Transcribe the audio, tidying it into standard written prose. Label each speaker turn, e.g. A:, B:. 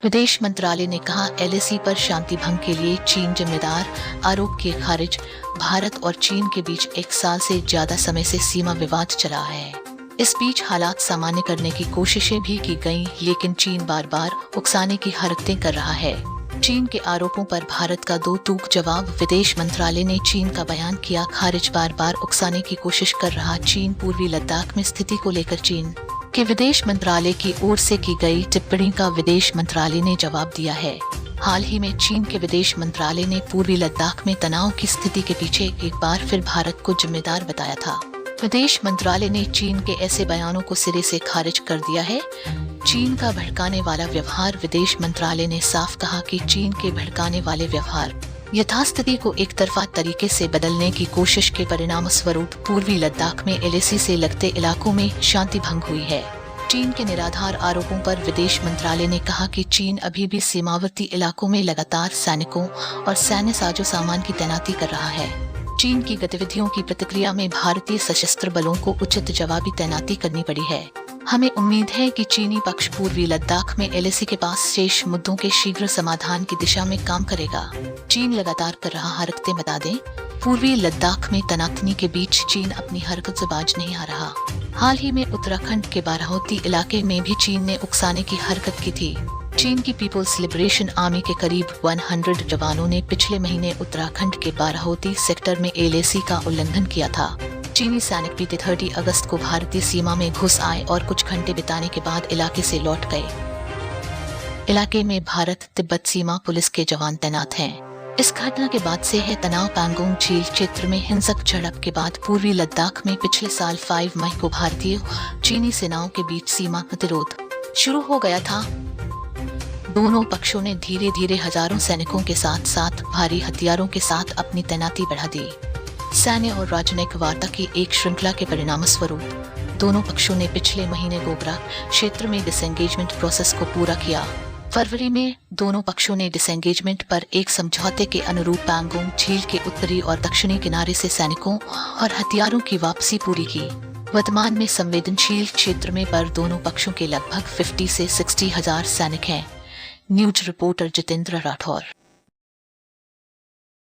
A: विदेश मंत्रालय ने कहा एलएसी पर शांति भंग के लिए चीन जिम्मेदार, आरोप किए खारिज। भारत और चीन के बीच 1 साल से ज्यादा समय से सीमा विवाद चला है। इस बीच हालात सामान्य करने की कोशिशें भी की गईं, लेकिन चीन बार बार उकसाने की हरकतें कर रहा है। चीन के आरोपों पर भारत का दो टूक जवाब। विदेश मंत्रालय ने चीन का बयान किया खारिज। बार बार उकसाने की कोशिश कर रहा चीन। पूर्वी लद्दाख में स्थिति को लेकर चीन के विदेश मंत्रालय की ओर से की गई टिप्पणी का विदेश मंत्रालय ने जवाब दिया है। हाल ही में चीन के विदेश मंत्रालय ने पूर्वी लद्दाख में तनाव की स्थिति के पीछे एक बार फिर भारत को जिम्मेदार बताया था। विदेश मंत्रालय ने चीन के ऐसे बयानों को सिरे से खारिज कर दिया है। चीन का भड़काने वाला व्यवहार। विदेश मंत्रालय ने साफ कहा कि चीन के भड़काने वाले व्यवहार यथास्थिति को एक तरफा तरीके से बदलने की कोशिश के परिणाम स्वरूप पूर्वी लद्दाख में एलएसी से लगते इलाकों में शांति भंग हुई है। चीन के निराधार आरोपों पर विदेश मंत्रालय ने कहा कि चीन अभी भी सीमावर्ती इलाकों में लगातार सैनिकों और सैन्य साजो सामान की तैनाती कर रहा है। चीन की गतिविधियों की प्रतिक्रिया में भारतीय सशस्त्र बलों को उचित जवाबी तैनाती करनी पड़ी है। हमें उम्मीद है कि चीनी पक्ष पूर्वी लद्दाख में एलएसी के पास शेष मुद्दों के शीघ्र समाधान की दिशा में काम करेगा। चीन लगातार कर रहा हरकतें बता दें। पूर्वी लद्दाख में तनातनी के बीच चीन अपनी हरकत से बाज नहीं आ रहा। हाल ही में उत्तराखंड के बाराहोती इलाके में भी चीन ने उकसाने की हरकत की थी। चीन की पीपुल्स लिबरेशन आर्मी के करीब 100 जवानों ने पिछले महीने उत्तराखंड के बाराहोती सेक्टर में एलएसी का उल्लंघन किया था। चीनी सैनिक बीते 30 अगस्त को भारतीय सीमा में घुस आए और कुछ घंटे बिताने के बाद इलाके से लौट गए। इलाके में भारत तिब्बत सीमा पुलिस के जवान तैनात हैं। इस घटना के बाद से है तनाव। पैंगोंग झील क्षेत्र में हिंसक झड़प के बाद पूर्वी लद्दाख में पिछले साल 5 मई को भारतीय चीनी सेनाओं के बीच सीमा प्रतिरोध शुरू हो गया था। दोनों पक्षों ने धीरे धीरे हजारों सैनिकों के साथ साथ भारी हथियारों के साथ अपनी तैनाती बढ़ा दी। सैन्य और राजनयिक वार्ता की एक श्रृंखला के परिणाम स्वरूप दोनों पक्षों ने पिछले महीने गोगरा क्षेत्र में डिसएंगेजमेंट प्रोसेस को पूरा किया। फरवरी में दोनों पक्षों ने डिसएंगेजमेंट पर एक समझौते के अनुरूप पैंगोंग झील के उत्तरी और दक्षिणी किनारे से सैनिकों और हथियारों की वापसी पूरी की। वर्तमान में संवेदनशील क्षेत्र में पर दोनों पक्षों के लगभग 50 से 60 हजार सैनिक हैं। News reporter Jitendra Rathore.